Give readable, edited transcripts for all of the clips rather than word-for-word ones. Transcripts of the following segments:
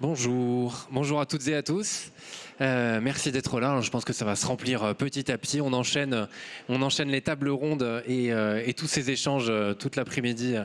Bonjour à toutes et à tous. Merci d'être là. Je pense que ça va se remplir petit à petit. On enchaîne les tables rondes et tous ces échanges toute l'après-midi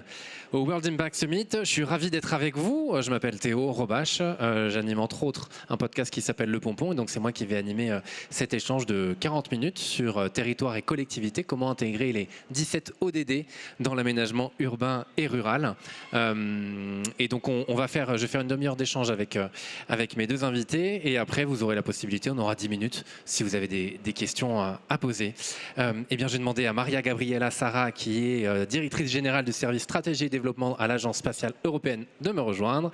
au World Impact Summit. Je suis ravi d'être avec vous. Je m'appelle Théo Robache. J'anime entre autres un podcast qui s'appelle Le Pompon. Et donc c'est moi qui vais animer cet échange de 40 minutes sur territoire et collectivité. Comment intégrer les 17 ODD dans l'aménagement urbain et rural. Et donc je vais faire une demi-heure d'échange avec mes deux invités. Et après, vous aurez la possibilité, on aura 10 minutes si vous avez des questions à poser. Eh bien, j'ai demandé à Maria Gabriela Sarra, qui est directrice générale du service stratégie et développement à l'Agence spatiale européenne, de me rejoindre,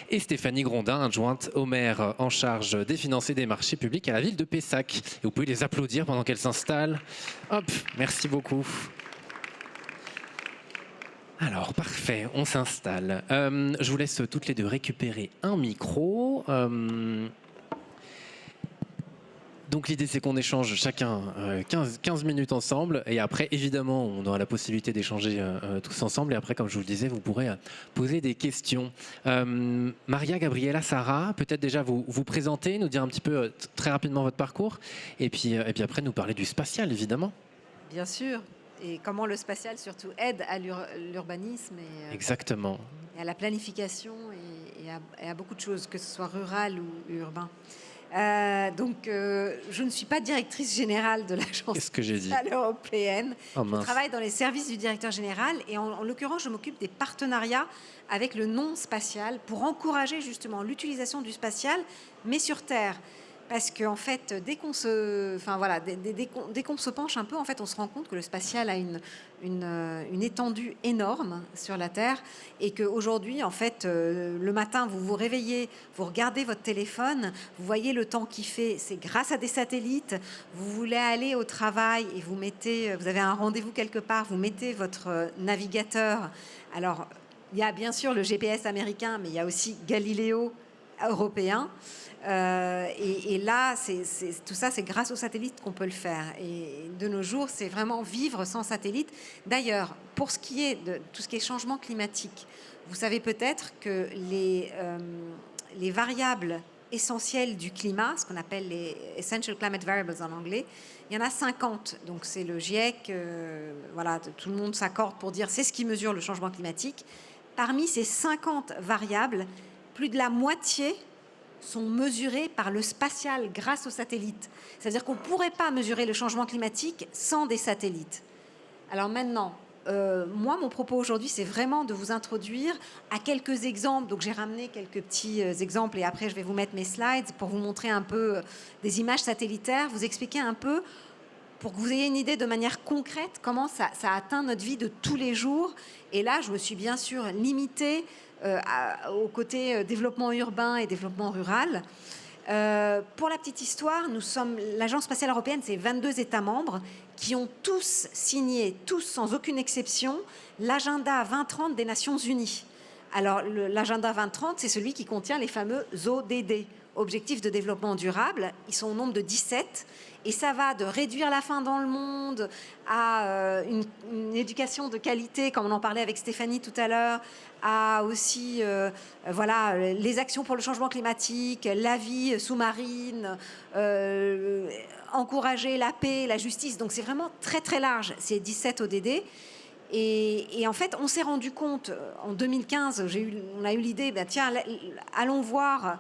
et Stéphanie Grondin, adjointe au maire en charge des finances et des marchés publics à la ville de Pessac. Et vous pouvez les applaudir pendant qu'elles s'installent. Hop, merci beaucoup. Alors, parfait, on s'installe. Je vous laisse toutes les deux récupérer un micro. Donc l'idée, c'est qu'on échange chacun 15 minutes ensemble, et après, évidemment, on aura la possibilité d'échanger tous ensemble, et après, comme je vous le disais, vous pourrez poser des questions. Maria Gabriela Sarra, peut-être déjà vous présenter, nous dire un petit peu très rapidement votre parcours, et puis après nous parler du spatial, évidemment. Bien sûr, et comment le spatial surtout aide à l'urbanisme Exactement. Et à la planification et à beaucoup de choses, que ce soit rural ou urbain. Je ne suis pas directrice générale de l'Agence spatiale européenne. Je travaille dans les services du directeur général et en l'occurrence, je m'occupe des partenariats avec le non-spatial pour encourager justement l'utilisation du spatial, mais sur Terre. Parce qu'en fait, dès qu'on se penche un peu, en fait, on se rend compte que le spatial a une étendue énorme sur la Terre et qu'aujourd'hui, en fait, le matin, vous vous réveillez, vous regardez votre téléphone, vous voyez le temps qu'il fait, c'est grâce à des satellites. Vous voulez aller au travail et vous avez un rendez-vous quelque part, vous mettez votre navigateur. Alors, il y a bien sûr le GPS américain, mais il y a aussi Galileo européen. Et là, tout ça, c'est grâce aux satellites qu'on peut le faire. Et de nos jours, c'est vraiment vivre sans satellite. D'ailleurs, pour ce qui est de tout ce qui est changement climatique, vous savez peut-être que les variables essentielles du climat, ce qu'on appelle les Essential Climate Variables en anglais, il y en a 50. Donc c'est le GIEC, tout le monde s'accorde pour dire c'est ce qui mesure le changement climatique. Parmi ces 50 variables, plus de la moitié sont mesurés par le spatial grâce aux satellites. C'est-à-dire qu'on ne pourrait pas mesurer le changement climatique sans des satellites. Alors maintenant, moi, mon propos aujourd'hui, c'est vraiment de vous introduire à quelques exemples. Donc j'ai ramené quelques petits exemples et après je vais vous mettre mes slides pour vous montrer un peu des images satellitaires, vous expliquer un peu pour que vous ayez une idée de manière concrète comment ça atteint notre vie de tous les jours. Et là, je me suis bien sûr limitée au côté développement urbain et développement rural. Pour la petite histoire, l'Agence spatiale européenne, c'est 22 États membres qui ont tous signé, tous sans aucune exception, l'agenda 2030 des Nations Unies. Alors, l'agenda 2030, c'est celui qui contient les fameux ODD, Objectifs de développement durable. Ils sont au nombre de 17. Et ça va de réduire la faim dans le monde à une éducation de qualité, comme on en parlait avec Stéphanie tout à l'heure, à aussi les actions pour le changement climatique, la vie sous-marine, encourager la paix, la justice. Donc c'est vraiment très très large, ces 17 ODD. Et en fait, on s'est rendu compte, en 2015, on a eu l'idée, allons voir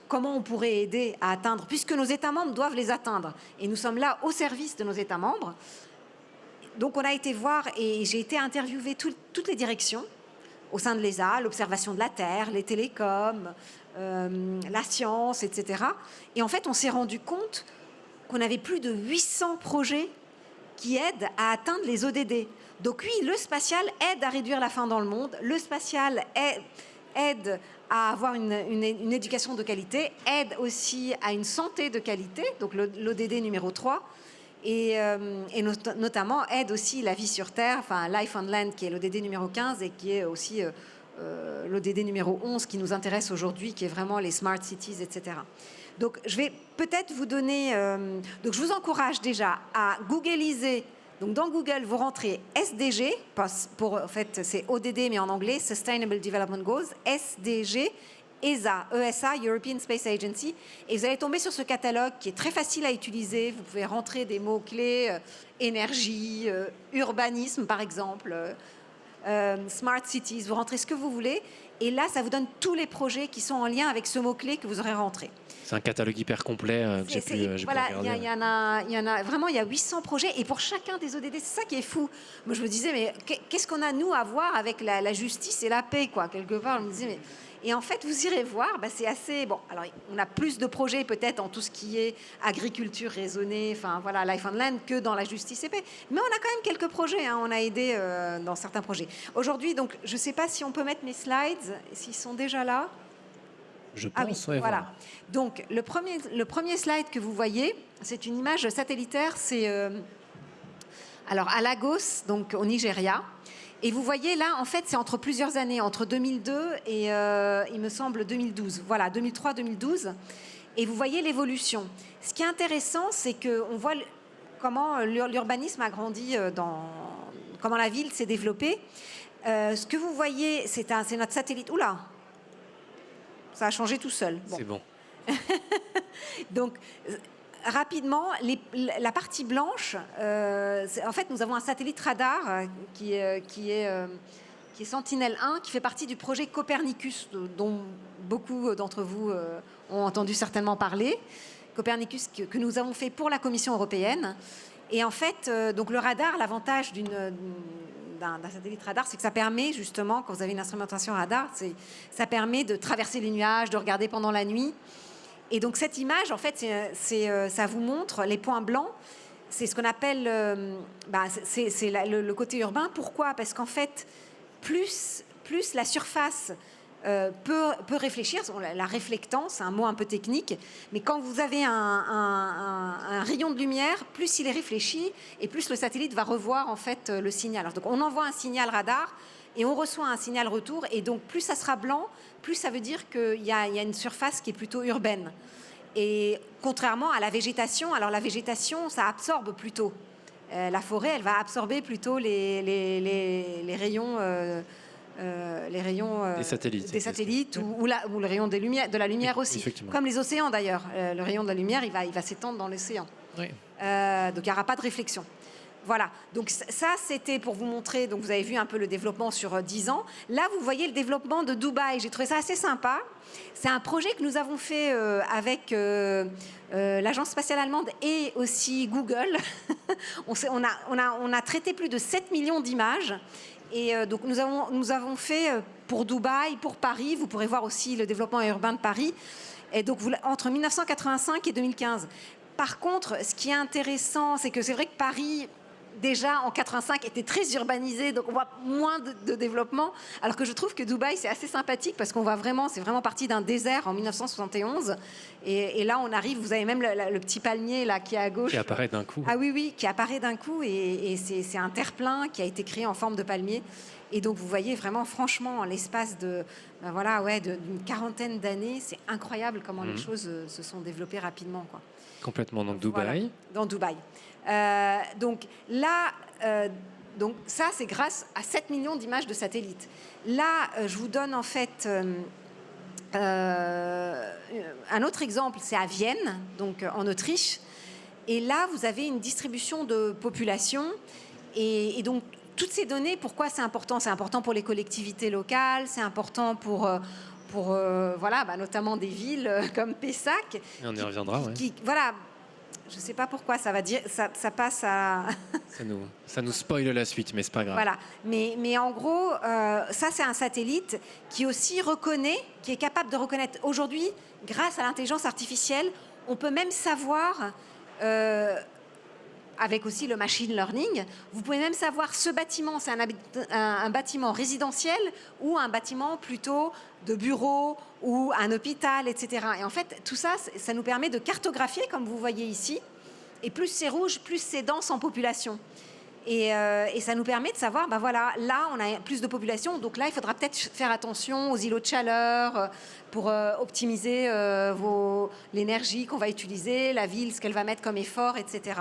comment on pourrait aider à atteindre, puisque nos États membres doivent les atteindre. Et nous sommes là au service de nos États membres. Donc on a été voir, et j'ai été interviewer toutes les directions au sein de l'ESA, l'observation de la Terre, les télécoms, la science, etc. Et en fait, on s'est rendu compte qu'on avait plus de 800 projets qui aident à atteindre les ODD. Donc oui, le spatial aide à réduire la faim dans le monde, le spatial aide à avoir une éducation de qualité, aide aussi à une santé de qualité, donc l'ODD numéro 3, et notamment aide aussi la vie sur Terre, enfin Life on Land, qui est l'ODD numéro 15, et qui est aussi l'ODD numéro 11, qui nous intéresse aujourd'hui, qui est vraiment les Smart Cities, etc. Donc je vais peut-être vous donner... donc je vous encourage déjà à googliser. Donc dans Google, vous rentrez SDG, en fait c'est ODD mais en anglais, Sustainable Development Goals, SDG, ESA, ESA, European Space Agency, et vous allez tomber sur ce catalogue qui est très facile à utiliser. Vous pouvez rentrer des mots-clés, énergie, urbanisme par exemple, smart cities, vous rentrez ce que vous voulez, et là, ça vous donne tous les projets qui sont en lien avec ce mot-clé que vous aurez rentré. C'est un catalogue hyper complet que j'ai pu regarder. Il y en a vraiment, il y a 800 projets, et pour chacun des ODD, c'est ça qui est fou. Moi, je me disais, mais qu'est-ce qu'on a, nous, à voir avec la justice et la paix, quoi, quelque part. Je me disais, mais... Et en fait, vous irez voir, c'est assez... Bon, alors, on a plus de projets, peut-être, en tout ce qui est agriculture raisonnée, enfin, voilà, Life on Land, que dans la justice et paix. Mais on a quand même quelques projets, hein, on a aidé dans certains projets. Aujourd'hui, donc, je ne sais pas si on peut mettre mes slides, s'ils sont déjà là. Je pense, oui. Voilà. Donc, le premier slide que vous voyez, c'est une image satellitaire, c'est alors à Lagos, donc au Nigeria. Et vous voyez là, en fait, c'est entre plusieurs années, entre 2002 et il me semble 2012. Voilà, 2003-2012. Et vous voyez l'évolution. Ce qui est intéressant, c'est qu'on voit comment l'urbanisme a grandi, comment la ville s'est développée. Ce que vous voyez, c'est notre satellite. Oula! Ça a changé tout seul. Bon. C'est bon. Donc, rapidement, la partie blanche, en fait, nous avons un satellite radar qui est Sentinel-1, qui fait partie du projet Copernicus, dont beaucoup d'entre vous ont entendu certainement parler. Copernicus que nous avons fait pour la Commission européenne. Et en fait, donc le radar, l'avantage d'un satellite radar, c'est que ça permet justement, quand vous avez une instrumentation radar, ça permet de traverser les nuages, de regarder pendant la nuit. Et donc cette image, en fait, ça vous montre les points blancs. C'est ce qu'on appelle le côté urbain. Pourquoi? Parce qu'en fait, plus la surface peut réfléchir, la réflectance, c'est un mot un peu technique, mais quand vous avez un rayon de lumière, plus il est réfléchi et plus le satellite va revoir en fait le signal. Alors, donc on envoie un signal radar et on reçoit un signal retour, et donc plus ça sera blanc, plus ça veut dire qu'il y a une surface qui est plutôt urbaine. Et contrairement à la végétation, alors la végétation, ça absorbe plutôt. La forêt, elle va absorber plutôt les rayons... des satellites ou le rayon de la lumière aussi, comme les océans d'ailleurs. Le rayon de la lumière, il va s'étendre dans l'océan. Oui. Donc il n'y aura pas de réflexion. Voilà, donc ça c'était pour vous montrer, donc vous avez vu un peu le développement sur 10 ans. Là vous voyez le développement de Dubaï, j'ai trouvé ça assez sympa. C'est un projet que nous avons fait avec l'Agence spatiale allemande et aussi Google. on a traité plus de 7 millions d'images. Et donc nous avons fait pour Dubaï, pour Paris, vous pourrez voir aussi le développement urbain de Paris, et donc entre 1985 et 2015. Par contre, ce qui est intéressant, c'est que c'est vrai que Paris, déjà en 85, était très urbanisé, donc on voit moins de développement, alors que je trouve que Dubaï, c'est assez sympathique, parce qu'on voit vraiment, c'est vraiment parti d'un désert en 1971, et là on arrive, vous avez même le petit palmier là qui est à gauche. Qui apparaît d'un coup. Ah oui, qui apparaît d'un coup, et c'est un terre-plein qui a été créé en forme de palmier. Et donc vous voyez vraiment, franchement, en l'espace d'une quarantaine d'années, c'est incroyable comment les choses se sont développées rapidement, quoi. Complètement, donc Dubaï. Voilà, dans Dubaï. Donc là, donc ça, c'est grâce à 7 millions d'images de satellites. Là, je vous donne en fait un autre exemple, c'est à Vienne, donc en Autriche. Et là, vous avez une distribution de population. Et donc, toutes ces données, pourquoi c'est important? C'est important pour les collectivités locales, c'est important pour notamment des villes comme Pessac. Et on y reviendra, oui. Voilà, je ne sais pas pourquoi, ça passe à... ça nous spoile la suite, mais c'est pas grave. Voilà, mais en gros, ça c'est un satellite qui aussi qui est capable de reconnaître. Aujourd'hui, grâce à l'intelligence artificielle, on peut même savoir... avec aussi le machine learning, vous pouvez même savoir ce bâtiment, c'est un bâtiment résidentiel ou un bâtiment plutôt de bureau ou un hôpital, etc. Et en fait, tout ça, ça nous permet de cartographier, comme vous voyez ici, et plus c'est rouge, plus c'est dense en population. Et ça nous permet de savoir, là, on a plus de population, donc là, il faudra peut-être faire attention aux îlots de chaleur pour optimiser l'énergie qu'on va utiliser, la ville, ce qu'elle va mettre comme effort, etc.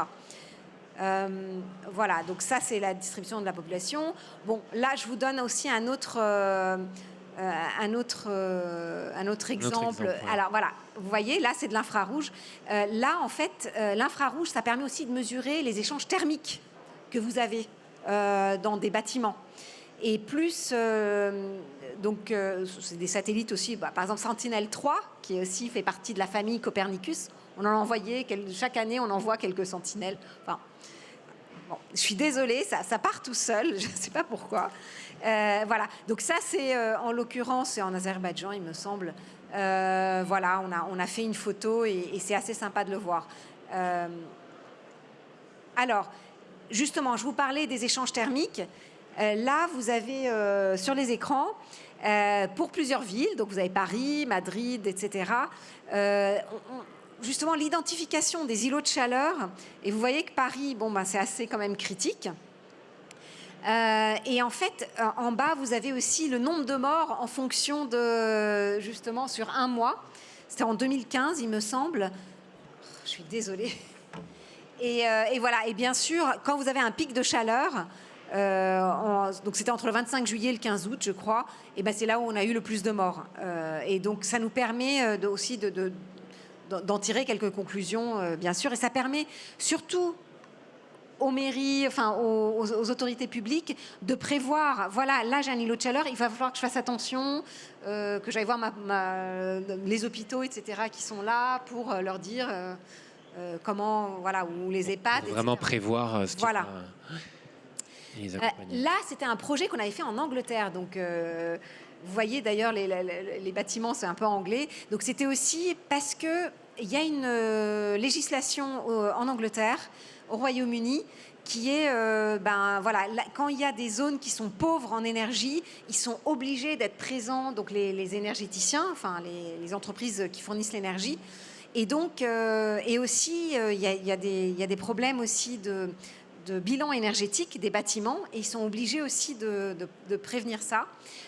Voilà, donc ça c'est la distribution de la population. Bon, là je vous donne aussi un autre un autre exemple. Alors voilà, vous voyez, là c'est de l'infrarouge. Là en fait, l'infrarouge, ça permet aussi de mesurer les échanges thermiques que vous avez dans des bâtiments. Et plus, c'est des satellites aussi, par exemple Sentinel-3, qui aussi fait partie de la famille Copernicus. On en a envoyé, chaque année on envoie quelques sentinelles. Enfin, bon, je suis désolée, ça part tout seul, je ne sais pas pourquoi. Voilà, donc ça c'est en l'occurrence en Azerbaïdjan, il me semble. Voilà, on a fait une photo et c'est assez sympa de le voir. Alors, justement, je vous parlais des échanges thermiques. Là, vous avez sur les écrans, pour plusieurs villes, donc vous avez Paris, Madrid, etc., justement l'identification des îlots de chaleur. Et vous voyez que Paris, c'est assez quand même critique. Et en fait, en bas, vous avez aussi le nombre de morts en fonction de, justement, sur un mois. C'était en 2015, il me semble. Je suis désolée. Et voilà. Et bien sûr, quand vous avez un pic de chaleur, donc c'était entre le 25 juillet et le 15 août, je crois, et c'est là où on a eu le plus de morts. Et donc, ça nous permet aussi d'en tirer quelques conclusions, bien sûr. Et ça permet surtout aux mairies, enfin aux autorités publiques, de prévoir, voilà, là j'ai un îlot de chaleur, il va falloir que je fasse attention, que j'aille voir les hôpitaux, etc., qui sont là pour leur dire comment, voilà, ou les EHPAD, vraiment etc. Prévoir ce qui voilà. Là, c'était un projet qu'on avait fait en Angleterre, donc vous voyez d'ailleurs les bâtiments, c'est un peu anglais. Donc c'était aussi parce que il y a une législation en Angleterre, au Royaume-Uni, qui est, voilà, quand il y a des zones qui sont pauvres en énergie, ils sont obligés d'être présents, donc les énergéticiens, enfin les entreprises qui fournissent l'énergie. Et donc, et aussi, il y a des problèmes aussi de bilan énergétique des bâtiments, et ils sont obligés aussi de prévenir ça.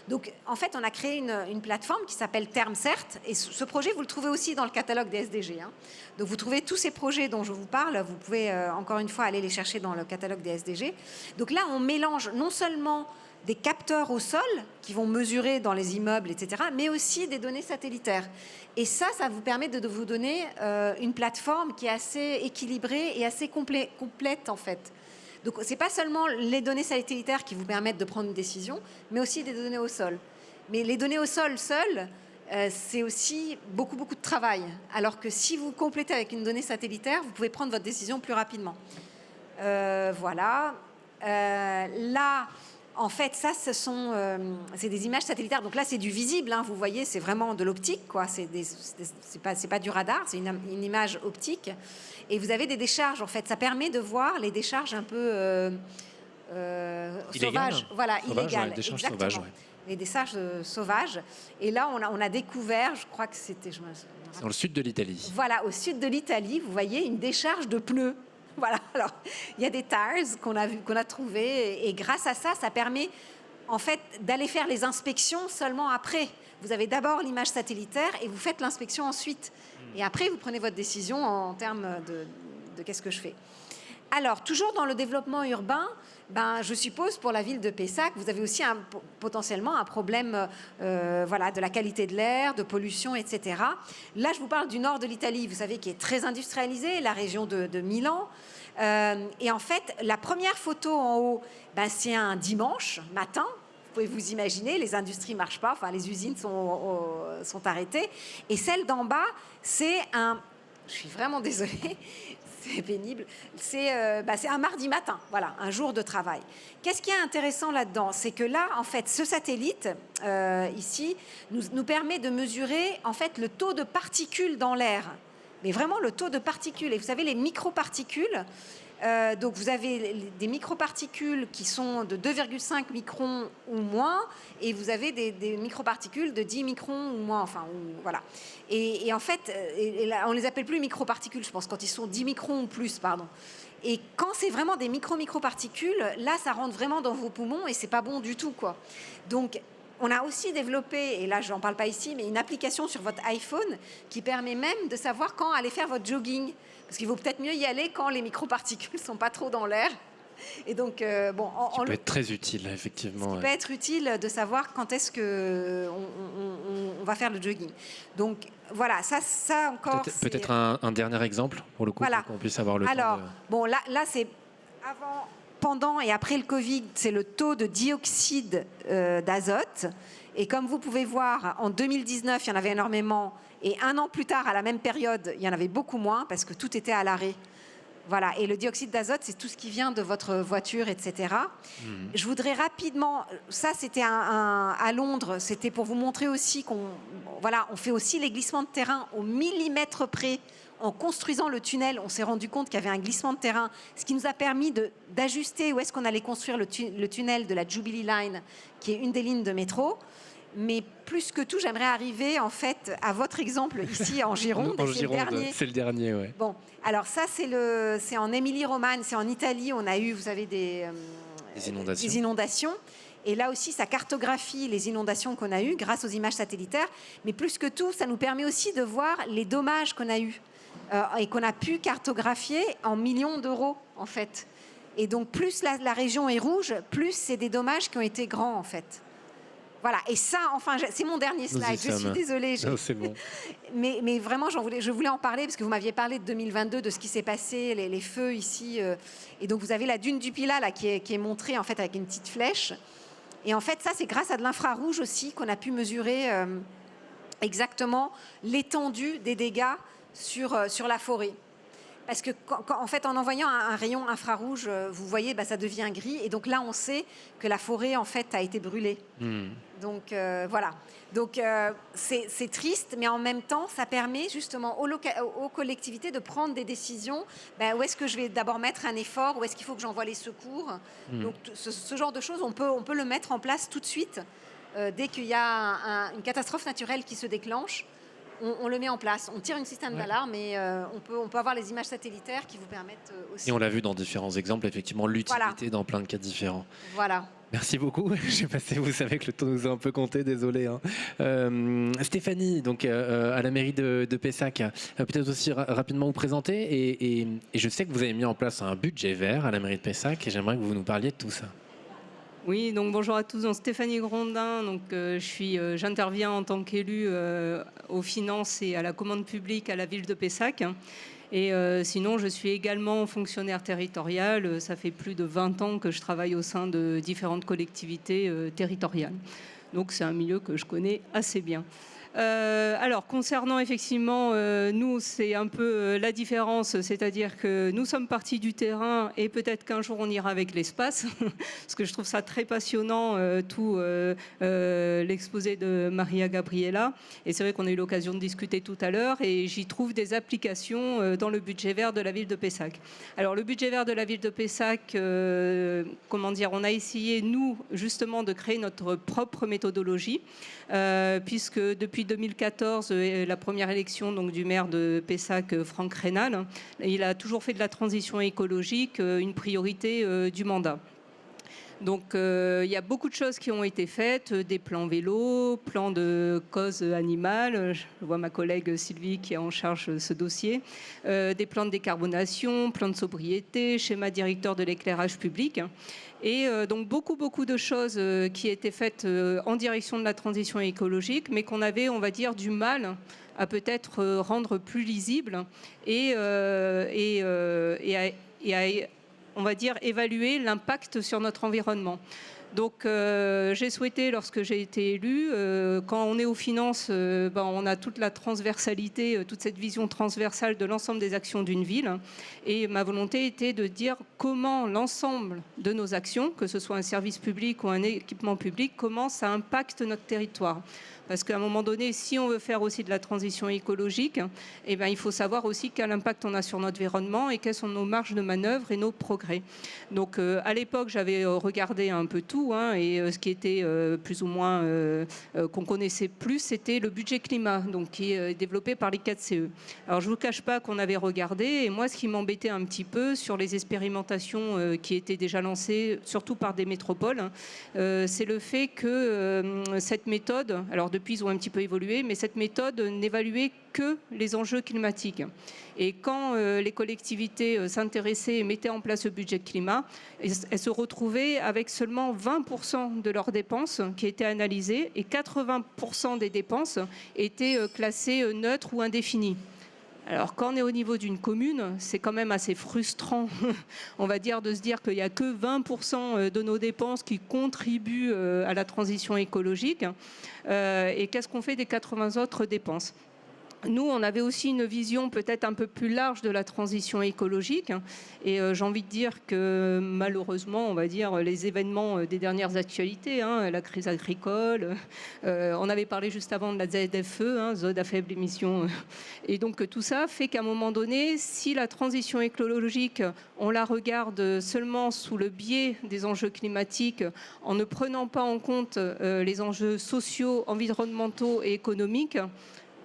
Donc, en fait, on a créé une plateforme qui s'appelle Termcert, et ce projet, vous le trouvez aussi dans le catalogue des SDG. Hein. Donc, vous trouvez tous ces projets dont je vous parle, vous pouvez encore une fois aller les chercher dans le catalogue des SDG. Donc là, on mélange non seulement des capteurs au sol qui vont mesurer dans les immeubles, etc., mais aussi des données satellitaires. Et ça vous permet de vous donner une plateforme qui est assez équilibrée et assez complète, en fait. Donc, ce n'est pas seulement les données satellitaires qui vous permettent de prendre une décision, mais aussi des données au sol. Mais les données au sol seules, c'est aussi beaucoup de travail. Alors que si vous complétez avec une donnée satellitaire, vous pouvez prendre votre décision plus rapidement. Voilà. Là, en fait, ça, c'est des images satellitaires. Donc là, c'est du visible. Hein, vous voyez, c'est vraiment de l'optique, quoi. C'est pas du radar, c'est une image optique. Et vous avez des décharges, en fait. Ça permet de voir les décharges un peu sauvages. Voilà, illégales. Ouais, décharges sauvages, ouais. Les décharges sauvages. Et là, on a découvert, je crois que c'était... C'est dans le sud de l'Italie. Voilà, au sud de l'Italie, vous voyez une décharge de pneus. Voilà, alors il y a des TARS qu'on a trouvés, et grâce à ça, ça permet en fait d'aller faire les inspections seulement après. Vous avez d'abord l'image satellitaire et vous faites l'inspection ensuite. Et après, vous prenez votre décision en termes de qu'est-ce que je fais. Alors, toujours dans le développement urbain, je suppose pour la ville de Pessac, vous avez aussi potentiellement un problème voilà, de la qualité de l'air, de pollution, etc. Là, je vous parle du nord de l'Italie, vous savez, qui est très industrialisée, la région de Milan. Et en fait, la première photo en haut, c'est un dimanche matin. Vous pouvez vous imaginer, les industries ne marchent pas, enfin, les usines sont arrêtées. Et celle d'en bas, c'est un... Je suis vraiment désolée. C'est pénible. C'est un mardi matin, voilà, un jour de travail. Qu'est-ce qui est intéressant là-dedans? C'est que là, en fait, ce satellite, ici, nous permet de mesurer, en fait, le taux de particules dans l'air. Mais vraiment le taux de particules. Et vous savez, les microparticules, donc vous avez des microparticules qui sont de 2,5 microns ou moins, et vous avez des microparticules de 10 microns ou moins, enfin, voilà. Et en fait, là, on les appelle plus microparticules, je pense, quand ils sont 10 microns ou plus, pardon. Et quand c'est vraiment des microparticules, là, ça rentre vraiment dans vos poumons et c'est pas bon du tout, quoi. Donc, on a aussi développé, et là, je n'en parle pas ici, mais une application sur votre iPhone qui permet même de savoir quand aller faire votre jogging. Parce qu'il vaut peut-être mieux y aller quand les microparticules ne sont pas trop dans l'air. Et donc, bon, ça peut être très utile, effectivement. Ça peut être utile de savoir quand est-ce que on va faire le jogging. Donc, voilà, ça encore. Peut-être un dernier exemple, pour le coup, voilà. pour qu'on puisse avoir le temps de... Bon, là c'est avant, pendant et après le Covid, c'est le taux de dioxyde d'azote. Et comme vous pouvez voir, en 2019, il y en avait énormément. Et un an plus tard, à la même période, il y en avait beaucoup moins parce que tout était à l'arrêt. Voilà. Et le dioxyde d'azote, c'est tout ce qui vient de votre voiture, etc. Je voudrais rapidement... Ça, c'était à Londres. C'était pour vous montrer aussi qu'on fait aussi les glissements de terrain au millimètre près. En construisant le tunnel, on s'est rendu compte qu'il y avait un glissement de terrain, ce qui nous a permis d'ajuster où est-ce qu'on allait construire le tunnel de la Jubilee Line, qui est une des lignes de métro. Mais plus que tout, j'aimerais arriver en fait à votre exemple ici en Gironde. C'est le dernier, ouais. Bon, alors ça c'est en Émilie-Romagne, c'est en Italie. On a eu, vous savez, des inondations. Et là aussi, ça cartographie les inondations qu'on a eues grâce aux images satellitaires. Mais plus que tout, ça nous permet aussi de voir les dommages qu'on a eus et qu'on a pu cartographier en millions d'euros en fait. Et donc plus la région est rouge, plus c'est des dommages qui ont été grands en fait. Voilà, et ça, enfin, c'est mon dernier slide. Je suis désolée. Non, c'est bon. mais vraiment, je voulais en parler parce que vous m'aviez parlé de 2022, de ce qui s'est passé, les feux ici. Et donc, vous avez la dune du Pilat là, qui est montrée en fait avec une petite flèche. Et en fait, ça, c'est grâce à de l'infrarouge aussi qu'on a pu mesurer exactement l'étendue des dégâts sur la forêt. Parce que, en fait, en envoyant un rayon infrarouge, vous voyez, ça devient gris. Et donc là, on sait que la forêt, en fait, a été brûlée. Donc, voilà. Donc, c'est triste, mais en même temps, ça permet justement aux collectivités de prendre des décisions. Où est-ce que je vais d'abord mettre un effort? Où est-ce qu'il faut que j'envoie les secours? Donc, ce genre de choses, on peut le mettre en place tout de suite. Dès qu'il y a une catastrophe naturelle qui se déclenche, on le met en place. On tire une système d'alarme et on peut avoir les images satellitaires qui vous permettent aussi... Et on l'a vu dans différents exemples, effectivement, l'utilité dans plein de cas différents. Voilà. Merci beaucoup. J'ai passé, vous savez que le temps nous a un peu compté, désolé. Stéphanie, donc à la mairie de Pessac, peut-être aussi rapidement vous présenter. Et je sais que vous avez mis en place un budget vert à la mairie de Pessac et j'aimerais que vous nous parliez de tout ça. Oui, donc bonjour à tous. Donc, Stéphanie Grondin, donc j'interviens en tant qu'élue aux finances et à la commande publique à la ville de Pessac. Et sinon, je suis également fonctionnaire territorial. Ça fait plus de 20 ans que je travaille au sein de différentes collectivités territoriales. Donc c'est un milieu que je connais assez bien. Alors, concernant effectivement, nous, c'est un peu la différence, c'est-à-dire que nous sommes partis du terrain et peut-être qu'un jour on ira avec l'espace, parce que je trouve ça très passionnant, tout l'exposé de Maria Gabriela. Et c'est vrai qu'on a eu l'occasion de discuter tout à l'heure et j'y trouve des applications dans le budget vert de la ville de Pessac. Alors, le budget vert de la ville de Pessac, on a essayé, nous, justement, de créer notre propre méthodologie, puisque depuis 2014, la première élection donc, du maire de Pessac, Franck Reynal, il a toujours fait de la transition écologique une priorité du mandat. Donc il y a beaucoup de choses qui ont été faites, des plans vélo, plans de cause animale, je vois ma collègue Sylvie qui est en charge de ce dossier, des plans de décarbonation, plans de sobriété, schéma directeur de l'éclairage public. Et donc beaucoup de choses qui étaient faites en direction de la transition écologique, mais qu'on avait, on va dire, du mal à peut-être rendre plus lisible et on va dire, évaluer l'impact sur notre environnement. Donc j'ai souhaité, lorsque j'ai été élue, quand on est aux finances, on a toute la transversalité, toute cette vision transversale de l'ensemble des actions d'une ville. Et ma volonté était de dire comment l'ensemble de nos actions, que ce soit un service public ou un équipement public, comment ça impacte notre territoire. Parce qu'à un moment donné, si on veut faire aussi de la transition écologique, il faut savoir aussi quel impact on a sur notre environnement et quelles sont nos marges de manœuvre et nos progrès. Donc à l'époque, j'avais regardé un peu tout. tout, hein, et ce qui était plus ou moins qu'on connaissait plus, c'était le budget climat, donc qui est développé par les 4CE. Alors je ne vous cache pas qu'on avait regardé, et moi ce qui m'embêtait un petit peu sur les expérimentations qui étaient déjà lancées, surtout par des métropoles, hein, c'est le fait que cette méthode, alors depuis ils ont un petit peu évolué, mais cette méthode n'évaluait que les enjeux climatiques. Et quand les collectivités s'intéressaient et mettaient en place le budget climat, elles se retrouvaient avec seulement 20% de leurs dépenses qui étaient analysées et 80% des dépenses étaient classées neutres ou indéfinies. Alors, quand on est au niveau d'une commune, c'est quand même assez frustrant, on va dire, de se dire qu'il n'y a que 20% de nos dépenses qui contribuent à la transition écologique. Et qu'est-ce qu'on fait des 80 autres dépenses ? Nous, on avait aussi une vision peut-être un peu plus large de la transition écologique. Et j'ai envie de dire que malheureusement, on va dire, les événements des dernières actualités, hein, la crise agricole, on avait parlé juste avant de la ZFE, hein, zone à faible émission. Et donc tout ça fait qu'à un moment donné, si la transition écologique, on la regarde seulement sous le biais des enjeux climatiques, en ne prenant pas en compte les enjeux sociaux, environnementaux et économiques,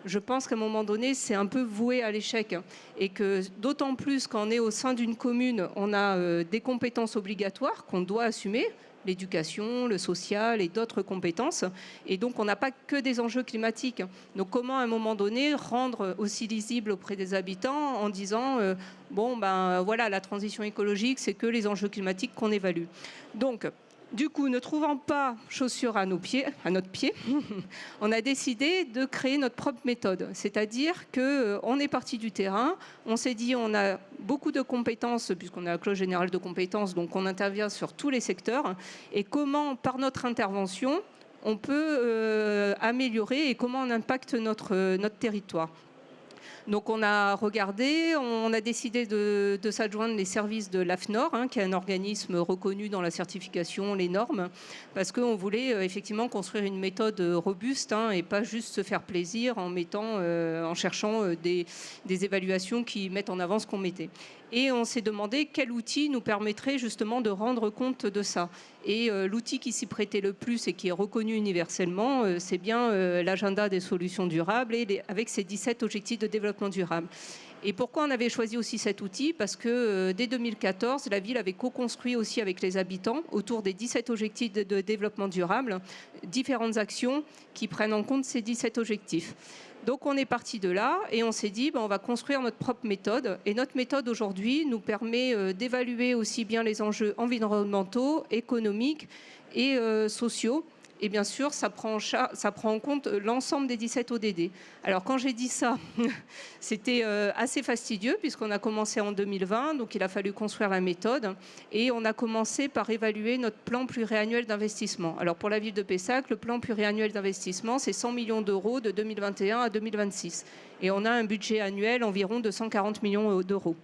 je pense qu'à un moment donné, c'est un peu voué à l'échec. Et que d'autant plus quand on est au sein d'une commune, on a des compétences obligatoires qu'on doit assumer, l'éducation, le social et d'autres compétences. Et donc, on n'a pas que des enjeux climatiques. Donc, comment à un moment donné rendre aussi lisible auprès des habitants en disant bon, ben voilà, la transition écologique, c'est que les enjeux climatiques qu'on évalue. Donc, du coup, ne trouvant pas chaussures à notre pied, on a décidé de créer notre propre méthode. C'est-à-dire qu'on est parti du terrain, on s'est dit on a beaucoup de compétences, puisqu'on a la clause générale de compétences, donc on intervient sur tous les secteurs, et comment, par notre intervention, on peut améliorer et comment on impacte notre territoire. Donc on a regardé, on a décidé de s'adjoindre les services de l'AFNOR, hein, qui est un organisme reconnu dans la certification, les normes, parce qu'on voulait effectivement construire une méthode robuste, hein, et pas juste se faire plaisir en cherchant des évaluations qui mettent en avant ce qu'on mettait. Et on s'est demandé quel outil nous permettrait justement de rendre compte de ça. Et l'outil qui s'y prêtait le plus et qui est reconnu universellement, c'est bien l'agenda des solutions durables avec ses 17 objectifs de développement durable. Et pourquoi on avait choisi aussi cet outil ? Parce que dès 2014, la ville avait co-construit aussi avec les habitants, autour des 17 objectifs de développement durable, différentes actions qui prennent en compte ces 17 objectifs. Donc on est parti de là et on s'est dit on va construire notre propre méthode. Et notre méthode aujourd'hui nous permet d'évaluer aussi bien les enjeux environnementaux, économiques et sociaux. Et bien sûr, ça prend en compte l'ensemble des 17 ODD. Alors quand j'ai dit ça, c'était assez fastidieux puisqu'on a commencé en 2020, donc il a fallu construire la méthode. Et on a commencé par évaluer notre plan pluriannuel d'investissement. Alors pour la ville de Pessac, le plan pluriannuel d'investissement, c'est 100 millions d'euros de 2021 à 2026. Et on a un budget annuel environ de 140 millions d'euros.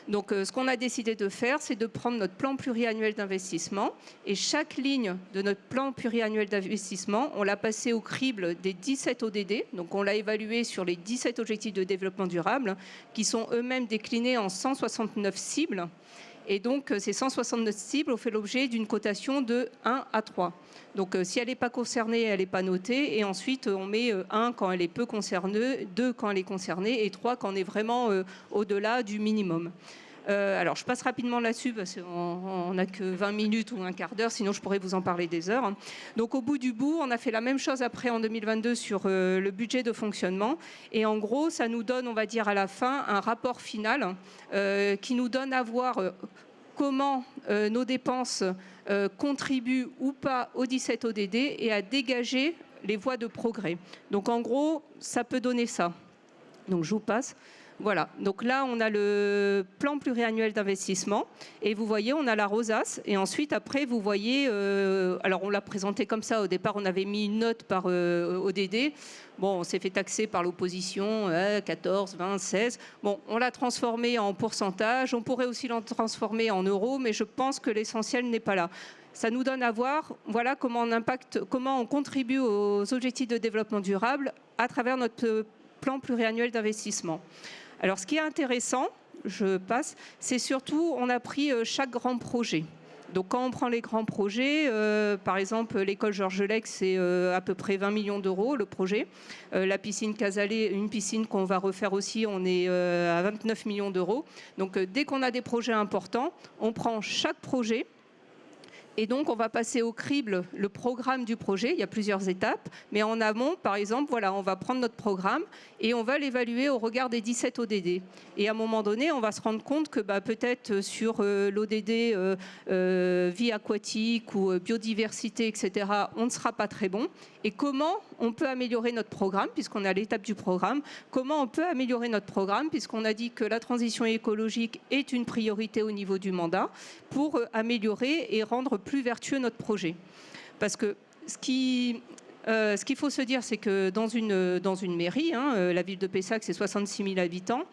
Donc, ce qu'on a décidé de faire, c'est de prendre notre plan pluriannuel d'investissement et chaque ligne de notre plan pluriannuel d'investissement, on l'a passé au crible des 17 ODD. Donc, on l'a évalué sur les 17 objectifs de développement durable qui sont eux-mêmes déclinés en 169 cibles. Et donc, ces 169 cibles ont fait l'objet d'une cotation de 1 à 3. Donc, si elle n'est pas concernée, elle n'est pas notée. Et ensuite, on met 1 quand elle est peu concernée, 2 quand elle est concernée et 3 quand on est vraiment au-delà du minimum. Alors, je passe rapidement là-dessus parce qu'on n'a que 20 minutes ou un quart d'heure, sinon je pourrais vous en parler des heures. Donc, au bout du bout, on a fait la même chose après en 2022 sur le budget de fonctionnement. Et en gros, ça nous donne, on va dire à la fin, un rapport final qui nous donne à voir comment nos dépenses contribuent ou pas aux 17 ODD et à dégager les voies de progrès. Donc, en gros, ça peut donner ça. Donc, je vous passe. Voilà, donc là, on a le plan pluriannuel d'investissement et vous voyez, on a la rosace et ensuite, après, vous voyez, alors on l'a présenté comme ça. Au départ, on avait mis une note par ODD. Bon, on s'est fait taxer par l'opposition, 14, 20, 16. Bon, on l'a transformé en pourcentage. On pourrait aussi le transformer en euros, mais je pense que l'essentiel n'est pas là. Ça nous donne à voir, voilà, comment on contribue aux objectifs de développement durable à travers notre plan pluriannuel d'investissement. Alors, ce qui est intéressant, je passe, c'est surtout, on a pris chaque grand projet. Donc quand on prend les grands projets, par exemple l'école Georges Lec, c'est à peu près 20 millions d'euros le projet. La piscine Casalet, une piscine qu'on va refaire aussi, on est à 29 millions d'euros. Donc dès qu'on a des projets importants, on prend chaque projet. Et donc, on va passer au crible le programme du projet. Il y a plusieurs étapes. Mais en amont, par exemple, voilà, on va prendre notre programme et on va l'évaluer au regard des 17 ODD. Et à un moment donné, on va se rendre compte que peut-être sur l'ODD vie aquatique ou biodiversité, etc., on ne sera pas très bon. Et comment on peut améliorer notre programme, puisqu'on est à l'étape du programme, comment on peut améliorer notre programme, puisqu'on a dit que la transition écologique est une priorité au niveau du mandat, pour améliorer et rendre plus vertueux notre projet. Parce que ce qu'il faut se dire, c'est que dans une mairie, la ville de Pessac, c'est 66 000 habitants,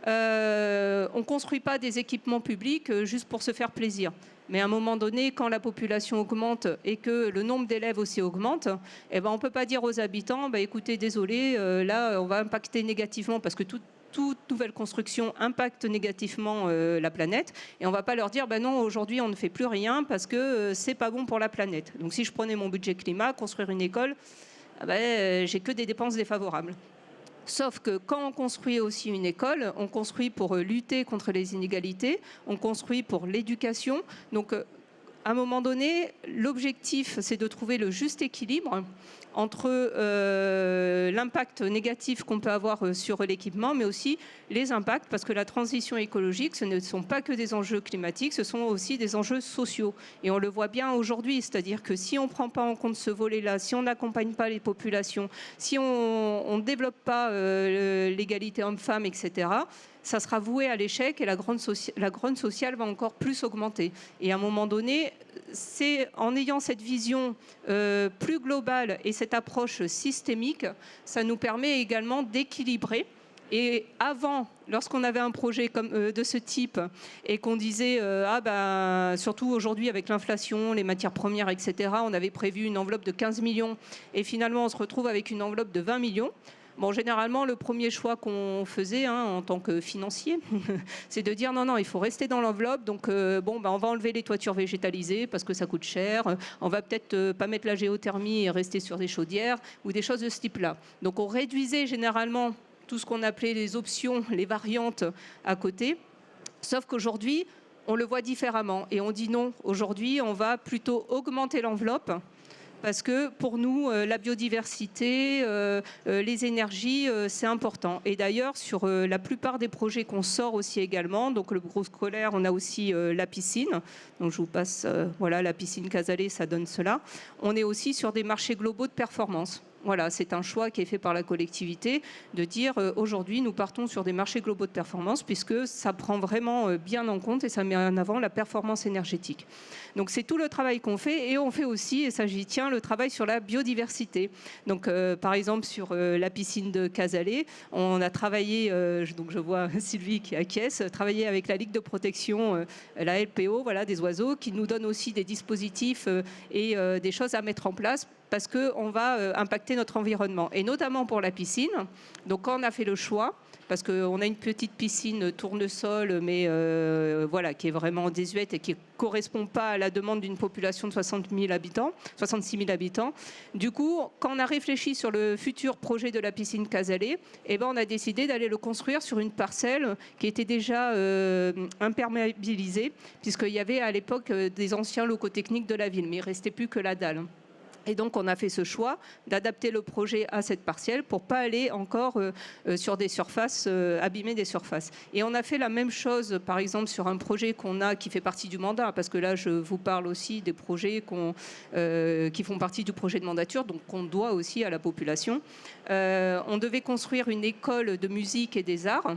on ne construit pas des équipements publics juste pour se faire plaisir. Mais à un moment donné, quand la population augmente et que le nombre d'élèves aussi augmente, on ne peut pas dire aux habitants, écoutez, désolé, là, on va impacter négativement parce que toute nouvelle construction impacte négativement la planète. Et on ne va pas leur dire, non, aujourd'hui, on ne fait plus rien parce que c'est pas bon pour la planète. Donc si je prenais mon budget climat, construire une école, j'ai que des dépenses défavorables. Sauf que quand on construit aussi une école, on construit pour lutter contre les inégalités, on construit pour l'éducation. Donc, à un moment donné, l'objectif, c'est de trouver le juste équilibre entre l'impact négatif qu'on peut avoir sur l'équipement, mais aussi les impacts, parce que la transition écologique, ce ne sont pas que des enjeux climatiques, ce sont aussi des enjeux sociaux. Et on le voit bien aujourd'hui, c'est-à-dire que si on ne prend pas en compte ce volet-là, si on n'accompagne pas les populations, si on ne développe pas l'égalité homme-femme, etc., ça sera voué à l'échec et la grogne sociale va encore plus augmenter. Et à un moment donné, c'est en ayant cette vision plus globale et cette approche systémique, ça nous permet également d'équilibrer. Et avant, lorsqu'on avait un projet de ce type et qu'on disait, surtout aujourd'hui avec l'inflation, les matières premières, etc., on avait prévu une enveloppe de 15 millions et finalement on se retrouve avec une enveloppe de 20 millions. Bon, généralement, le premier choix qu'on faisait en tant que financier, c'est de dire non, il faut rester dans l'enveloppe. Donc, on va enlever les toitures végétalisées parce que ça coûte cher. On va peut-être pas mettre la géothermie et rester sur des chaudières ou des choses de ce type-là. Donc, on réduisait généralement tout ce qu'on appelait les options, les variantes à côté. Sauf qu'aujourd'hui, on le voit différemment. Et on dit non, aujourd'hui, on va plutôt augmenter l'enveloppe. Parce que pour nous, la biodiversité, les énergies, c'est important. Et d'ailleurs, sur la plupart des projets qu'on sort aussi également, donc le groupe scolaire, on a aussi la piscine. Donc je vous passe, la piscine Casalet, ça donne cela. On est aussi sur des marchés globaux de performance. Voilà, c'est un choix qui est fait par la collectivité de dire aujourd'hui nous partons sur des marchés globaux de performance puisque ça prend vraiment bien en compte et ça met en avant la performance énergétique. Donc c'est tout le travail qu'on fait et on fait aussi, et ça j'y tiens, le travail sur la biodiversité. Donc par exemple sur la piscine de Casalet, on a travaillé, donc je vois Sylvie qui acquiesce, travaillé avec la Ligue de protection, la LPO, des oiseaux, qui nous donne aussi des dispositifs et des choses à mettre en place parce qu'on va impacter notre environnement, et notamment pour la piscine. Donc quand on a fait le choix, parce qu'on a une petite piscine tournesol, mais qui est vraiment désuète et qui ne correspond pas à la demande d'une population de 66 000 habitants. Du coup, quand on a réfléchi sur le futur projet de la piscine Casalet, on a décidé d'aller le construire sur une parcelle qui était déjà imperméabilisée, puisqu'il y avait à l'époque des anciens locaux techniques de la ville, mais il ne restait plus que la dalle. Et donc, on a fait ce choix d'adapter le projet à cette parcelle pour ne pas aller encore sur des surfaces, abîmer des surfaces. Et on a fait la même chose, par exemple, sur un projet qu'on a qui fait partie du mandat, parce que là, je vous parle aussi des projets qui font partie du projet de mandature, donc qu'on doit aussi à la population. On devait construire une école de musique et des arts.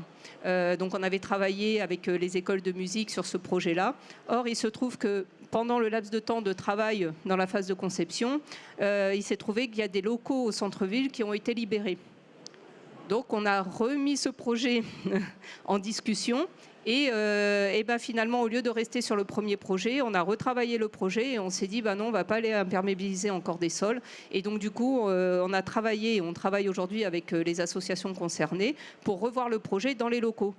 Donc, on avait travaillé avec les écoles de musique sur ce projet-là. Or, il se trouve que pendant le laps de temps de travail dans la phase de conception, il s'est trouvé qu'il y a des locaux au centre-ville qui ont été libérés. Donc on a remis ce projet en discussion et finalement, au lieu de rester sur le premier projet, on a retravaillé le projet et on s'est dit non, on ne va pas aller imperméabiliser encore des sols. Et donc du coup, on a travaillé et on travaille aujourd'hui avec les associations concernées pour revoir le projet dans les locaux.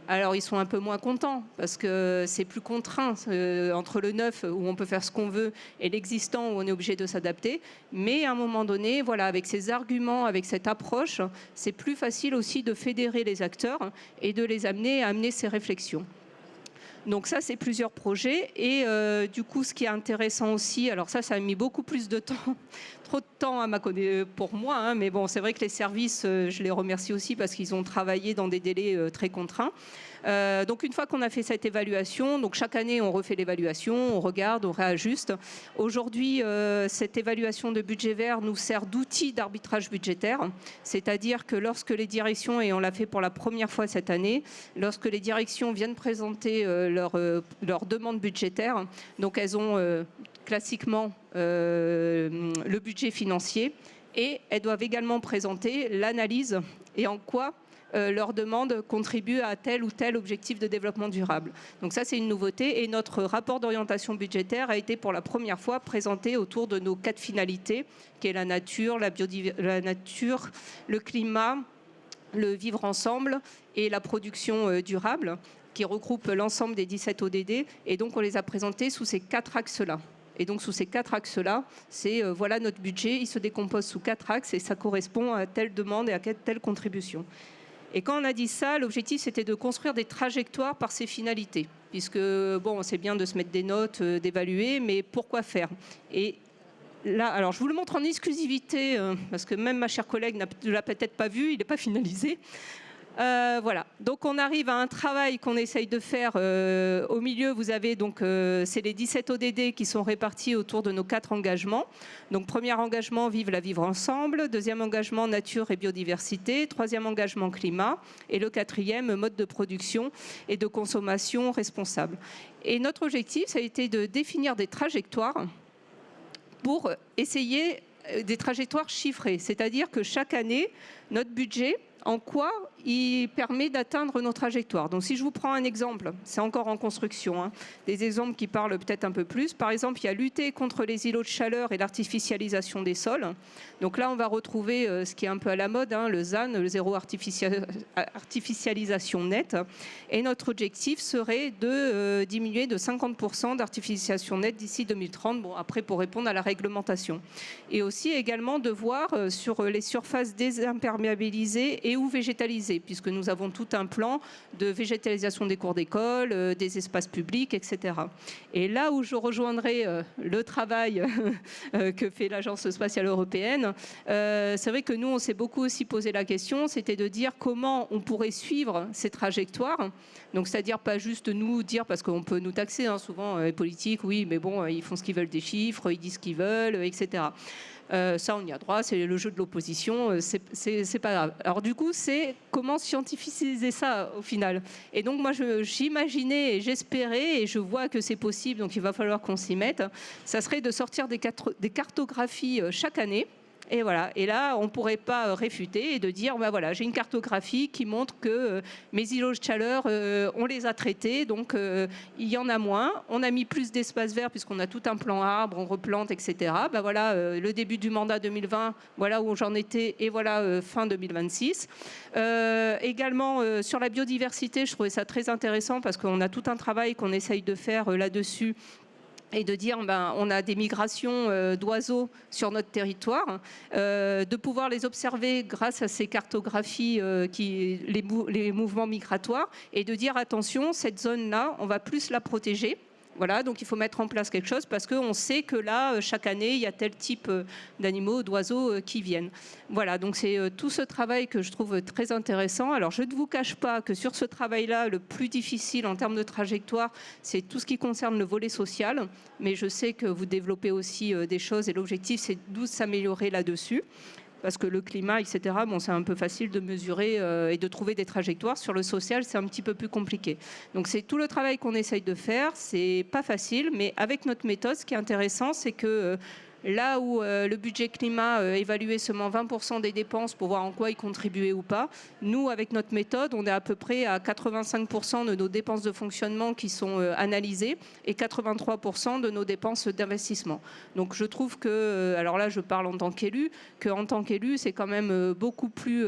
Alors, ils sont un peu moins contents parce que c'est plus contraint entre le neuf où on peut faire ce qu'on veut et l'existant où on est obligé de s'adapter. Mais à un moment donné, voilà, avec ces arguments, avec cette approche, c'est plus facile aussi de fédérer les acteurs et de les amener à amener ces réflexions. Donc ça, c'est plusieurs projets. Et du coup, ce qui est intéressant aussi, alors ça a mis beaucoup plus de temps, trop de temps pour moi, hein, mais bon, c'est vrai que les services, je les remercie aussi parce qu'ils ont travaillé dans des délais très contraints. Donc une fois qu'on a fait cette évaluation, donc chaque année on refait l'évaluation, on regarde, on réajuste. Aujourd'hui, cette évaluation de budget vert nous sert d'outil d'arbitrage budgétaire, c'est-à-dire que lorsque les directions, et on l'a fait pour la première fois cette année, lorsque les directions viennent présenter leur demande budgétaire, donc elles ont classiquement le budget financier et elles doivent également présenter l'analyse et en quoi leur demande contribue à tel ou tel objectif de développement durable. Donc ça, c'est une nouveauté. Et notre rapport d'orientation budgétaire a été pour la première fois présenté autour de nos 4 finalités, qui est la nature, la nature, le climat, le vivre ensemble et la production durable, qui regroupe l'ensemble des 17 ODD. Et donc, on les a présentés sous ces 4 axes-là. Et donc, sous ces 4 axes-là, c'est voilà notre budget. Il se décompose sous 4 axes et ça correspond à telle demande et à telle contribution. Et quand on a dit ça, l'objectif, c'était de construire des trajectoires par ces finalités. Puisque, bon, c'est bien de se mettre des notes, d'évaluer, mais pourquoi faire ? Et là, alors, je vous le montre en exclusivité, parce que même ma chère collègue ne l'a peut-être pas vu, il n'est pas finalisé. Voilà, donc on arrive à un travail qu'on essaye de faire. Au milieu, vous avez donc c'est les 17 ODD qui sont répartis autour de nos 4 engagements. Donc premier engagement, vivre la vivre ensemble. Deuxième engagement, nature et biodiversité. Troisième engagement, climat. Et le 4e, mode de production et de consommation responsable. Et notre objectif, ça a été de définir des trajectoires pour essayer des trajectoires chiffrées. C'est-à-dire que chaque année, notre budget, en quoi il permet d'atteindre nos trajectoires. Donc si je vous prends un exemple, c'est encore en construction, hein, des exemples qui parlent peut-être un peu plus. Par exemple, il y a lutter contre les îlots de chaleur et l'artificialisation des sols. Donc là, on va retrouver ce qui est un peu à la mode, hein, le ZAN, le zéro artificialisation nette. Et notre objectif serait de diminuer de 50% d'artificialisation nette d'ici 2030, bon, après pour répondre à la réglementation. Et aussi également de voir sur les surfaces désimperméabilisées et ou végétalisées, puisque nous avons tout un plan de végétalisation des cours d'école, des espaces publics, etc. Et là où je rejoindrai le travail que fait l'Agence spatiale européenne, c'est vrai que nous, on s'est beaucoup aussi posé la question, c'était de dire comment on pourrait suivre ces trajectoires. Donc, c'est-à-dire pas juste nous dire, parce qu'on peut nous taxer, hein, souvent, les politiques, oui, mais bon, ils font ce qu'ils veulent des chiffres, ils disent ce qu'ils veulent, etc. Ça, on y a droit, c'est le jeu de l'opposition, c'est pas grave. Alors du coup, c'est comment scientificiser ça au final. Et donc moi, j'imaginais et j'espérais, et je vois que c'est possible, donc il va falloir qu'on s'y mette, ça serait de sortir des cartographies chaque année. Et voilà. Et là, on ne pourrait pas réfuter et de dire, ben voilà, j'ai une cartographie qui montre que mes îlots de chaleur, on les a traités, donc il y en a moins. On a mis plus d'espace vert puisqu'on a tout un plan arbre, on replante, etc. Ben voilà, le début du mandat 2020, voilà où j'en étais, et voilà fin 2026. Également, sur la biodiversité, je trouvais ça très intéressant parce qu'on a tout un travail qu'on essaye de faire là-dessus. Et de dire, ben, on a des migrations d'oiseaux sur notre territoire, de pouvoir les observer grâce à ces cartographies, les mouvements migratoires, et de dire, attention, cette zone-là, on va plus la protéger. Voilà, donc il faut mettre en place quelque chose parce qu'on sait que là, chaque année, il y a tel type d'animaux, d'oiseaux qui viennent. Voilà, donc c'est tout ce travail que je trouve très intéressant. Alors, je ne vous cache pas que sur ce travail-là, le plus difficile en termes de trajectoire, c'est tout ce qui concerne le volet social. Mais je sais que vous développez aussi des choses et l'objectif, c'est de s'améliorer là-dessus. Parce que le climat, etc., bon, c'est un peu facile de mesurer et de trouver des trajectoires. Sur le social, c'est un petit peu plus compliqué. Donc, c'est tout le travail qu'on essaye de faire. C'est pas facile, mais avec notre méthode, ce qui est intéressant, c'est que Là où le budget climat évaluait seulement 20% des dépenses pour voir en quoi il contribuait ou pas, nous, avec notre méthode, on est à peu près à 85% de nos dépenses de fonctionnement qui sont analysées et 83% de nos dépenses d'investissement. Donc je trouve que, alors là je parle en tant qu'élu, c'est quand même beaucoup plus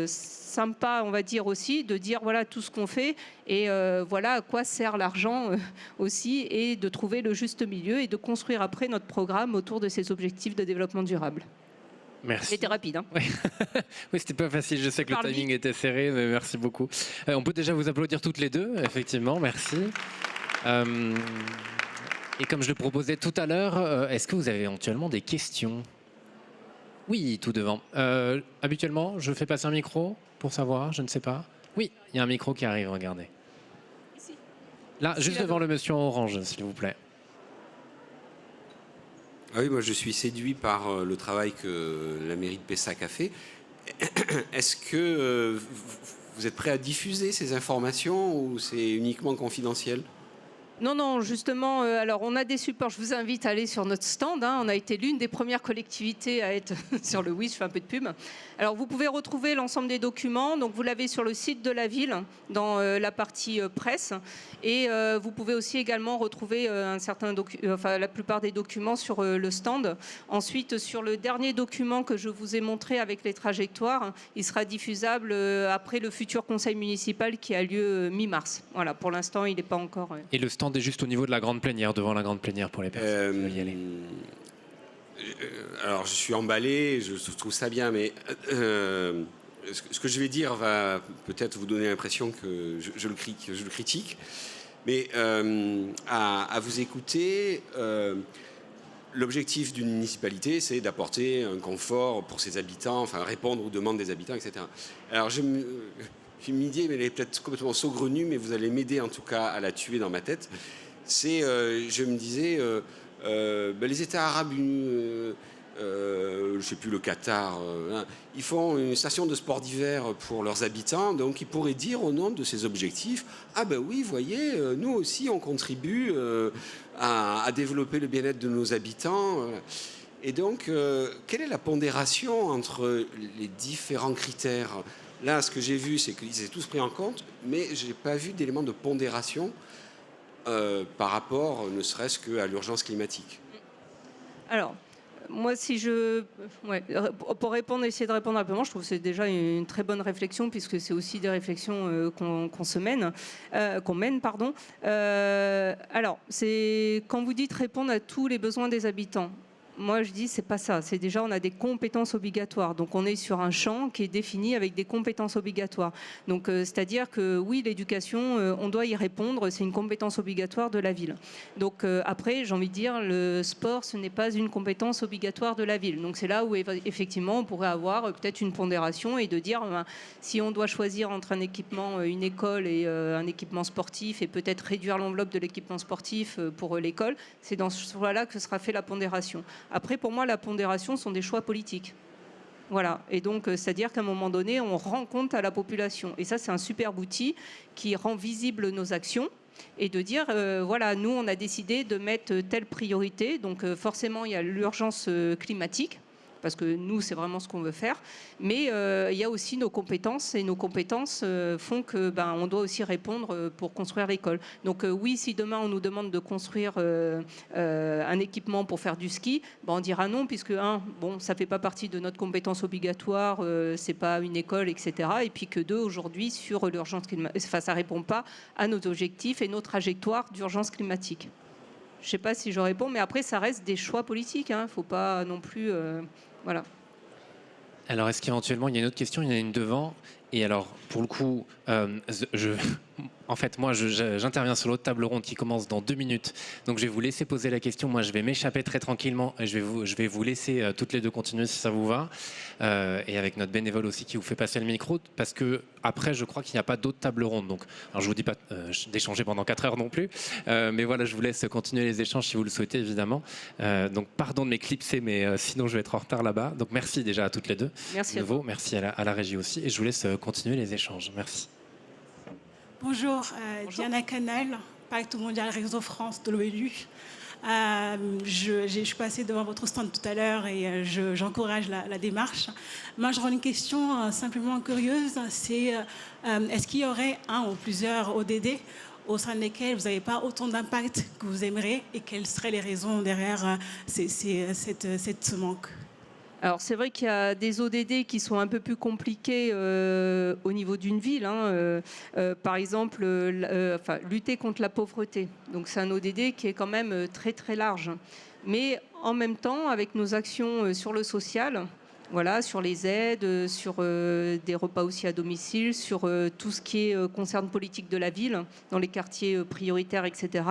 sympa, on va dire aussi, de dire voilà tout ce qu'on fait et voilà à quoi sert l'argent aussi, et de trouver le juste milieu et de construire après notre programme autour de ces objectifs de développement durable. Merci. C'était rapide. Hein. Oui, oui, c'était pas facile. Je sais que le timing était serré, mais merci beaucoup. On peut déjà vous applaudir toutes les deux, effectivement. Merci. Et comme je le proposais tout à l'heure, est-ce que vous avez éventuellement des questions? Oui, tout devant. Habituellement, je fais passer un micro pour savoir, je ne sais pas. Oui, il y a un micro qui arrive, regardez. Ici. Là, juste devant le monsieur en orange, s'il vous plaît. Ah oui, moi je suis séduit par le travail que la mairie de Pessac a fait. Est-ce que vous êtes prêt à diffuser ces informations ou c'est uniquement confidentiel ? Non, justement, alors on a des supports. Je vous invite à aller sur notre stand. Hein. On a été l'une des premières collectivités à être sur le WIS, je fais un peu de pub. Alors vous pouvez retrouver l'ensemble des documents. Donc vous l'avez sur le site de la ville, dans la partie presse. Et vous pouvez aussi également retrouver la plupart des documents sur le stand. Ensuite, sur le dernier document que je vous ai montré avec les trajectoires, il sera diffusable après le futur conseil municipal qui a lieu mi-mars. Voilà, pour l'instant, il n'est pas encore... Et le stand est juste au niveau de la grande plénière, devant la grande plénière pour les personnes qui veulent y aller. Alors, je suis emballé, je trouve ça bien, mais ce que je vais dire va peut-être vous donner l'impression que je le critique. Mais à vous écouter, l'objectif d'une municipalité, c'est d'apporter un confort pour ses habitants, enfin répondre aux demandes des habitants, etc. Alors, une idée, mais elle est peut-être complètement saugrenue, mais vous allez m'aider en tout cas à la tuer dans ma tête. C'est, je me disais, les États arabes unis, je ne sais plus, le Qatar, ils font une station de sport d'hiver pour leurs habitants, donc ils pourraient dire au nom de ces objectifs, ah ben oui, voyez, nous aussi on contribue à développer le bien-être de nos habitants. Et donc, quelle est la pondération entre les différents critères ? Là, ce que j'ai vu, c'est qu'ils étaient tous pris en compte, mais je n'ai pas vu d'éléments de pondération par rapport, ne serait-ce qu'à l'urgence climatique. Alors, moi, pour essayer de répondre rapidement, je trouve que c'est déjà une très bonne réflexion, puisque c'est aussi des réflexions qu'on mène. Alors, c'est quand vous dites répondre à tous les besoins des habitants. Moi, je dis, c'est pas ça. C'est déjà, on a des compétences obligatoires. Donc, on est sur un champ qui est défini avec des compétences obligatoires. Donc, c'est-à-dire que oui, l'éducation, on doit y répondre. C'est une compétence obligatoire de la ville. Donc, après, j'ai envie de dire, le sport, ce n'est pas une compétence obligatoire de la ville. Donc, c'est là où, effectivement, on pourrait avoir peut-être une pondération et de dire, si on doit choisir entre un équipement, une école et un équipement sportif, et peut-être réduire l'enveloppe de l'équipement sportif pour l'école, c'est dans ce choix-là que sera fait la pondération. Après, pour moi, la pondération sont des choix politiques. Voilà. Et donc, c'est-à-dire qu'à un moment donné, on rend compte à la population. Et ça, c'est un superbe outil qui rend visible nos actions et de dire, voilà, nous, on a décidé de mettre telle priorité. Donc, forcément, il y a l'urgence climatique, parce que nous, c'est vraiment ce qu'on veut faire. Mais il y a aussi nos compétences, et nos compétences font que on doit aussi répondre pour construire l'école. Donc oui, si demain on nous demande de construire un équipement pour faire du ski, on dira non, puisque ça fait pas partie de notre compétence obligatoire, c'est pas une école, etc. Et puis que aujourd'hui, sur l'urgence climatique, ça répond pas à nos objectifs et nos trajectoires d'urgence climatique. Je sais pas si je réponds, mais après, ça reste des choix politiques. Hein. Faut pas non plus... Voilà. Alors, est-ce qu'éventuellement, il y a une autre question? Il y en a une devant. Et alors, pour le coup, en fait, moi, j'interviens sur l'autre table ronde qui commence dans 2 minutes. Donc, je vais vous laisser poser la question. Moi, je vais m'échapper très tranquillement. Et je vais vous laisser toutes les deux continuer si ça vous va. Et avec notre bénévole aussi qui vous fait passer le micro. Parce que après, je crois qu'il n'y a pas d'autres tables rondes. Donc, alors, je vous dis pas d'échanger pendant 4 heures non plus. Mais voilà, je vous laisse continuer les échanges si vous le souhaitez, évidemment. Donc, pardon de m'éclipser, mais sinon, je vais être en retard là-bas. Donc, merci déjà à toutes les deux. Merci. Merci à la régie aussi. Et je vous laisse continuer les échanges. Merci. Bonjour, Diana Canel, Pacte mondial Réseau France de l'ONU. Je suis passée devant votre stand tout à l'heure et j'encourage la démarche. Moi, j'aurais une question simplement curieuse, c'est est-ce qu'il y aurait un ou plusieurs ODD au sein desquels vous n'avez pas autant d'impact que vous aimeriez et quelles seraient les raisons derrière ce manque? Alors c'est vrai qu'il y a des ODD qui sont un peu plus compliqués au niveau d'une ville. Par exemple, lutter contre la pauvreté. Donc c'est un ODD qui est quand même très très large. Mais en même temps, avec nos actions sur le social, voilà, sur les aides, sur des repas aussi à domicile, sur tout ce qui concerne politique de la ville, dans les quartiers prioritaires, etc.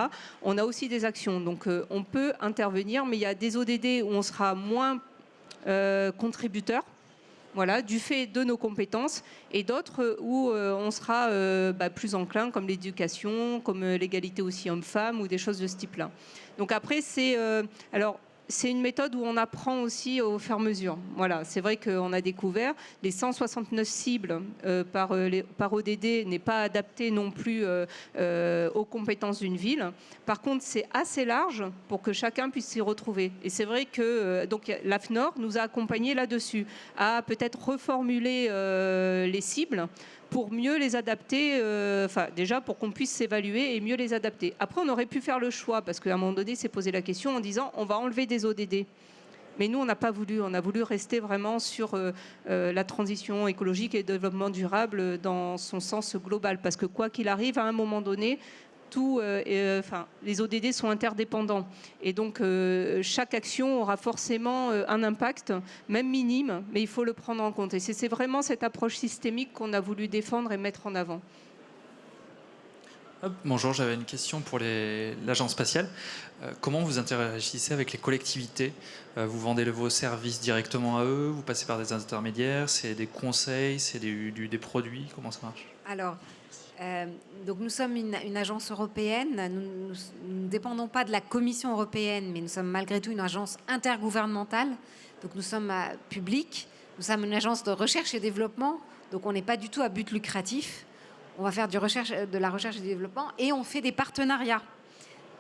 On a aussi des actions. Donc on peut intervenir, mais il y a des ODD où on sera moins contributeurs, voilà, du fait de nos compétences, et d'autres où on sera plus enclin, comme l'éducation, comme l'égalité aussi homme-femme, ou des choses de ce type-là. Donc après, c'est une méthode où on apprend aussi au fur et à mesure. Voilà, c'est vrai qu'on a découvert les 169 cibles par ODD n'est pas adapté non plus aux compétences d'une ville. Par contre, c'est assez large pour que chacun puisse s'y retrouver. Et c'est vrai que donc l'AFNOR nous a accompagnés là-dessus, à peut-être reformuler les cibles pour mieux les adapter, déjà pour qu'on puisse s'évaluer et mieux les adapter. Après, on aurait pu faire le choix, parce qu'à un moment donné, s'est posé la question en disant on va enlever des ODD. Mais nous, on n'a pas voulu. On a voulu rester vraiment sur la transition écologique et le développement durable dans son sens global. Parce que quoi qu'il arrive, à un moment donné, les ODD sont interdépendants. Et donc, chaque action aura forcément un impact, même minime, mais il faut le prendre en compte. Et c'est vraiment cette approche systémique qu'on a voulu défendre et mettre en avant. Bonjour, j'avais une question pour l'agence spatiale. Comment vous interagissez avec les collectivités? Vous vendez vos services directement à eux? Vous passez par des intermédiaires? C'est des conseils? C'est des produits? Comment ça marche? Alors, donc nous sommes une agence européenne. Nous ne dépendons pas de la Commission européenne, mais nous sommes malgré tout une agence intergouvernementale. Donc nous sommes publics. Nous sommes une agence de recherche et développement. Donc on n'est pas du tout à but lucratif. On va faire de la recherche et du développement et on fait des partenariats.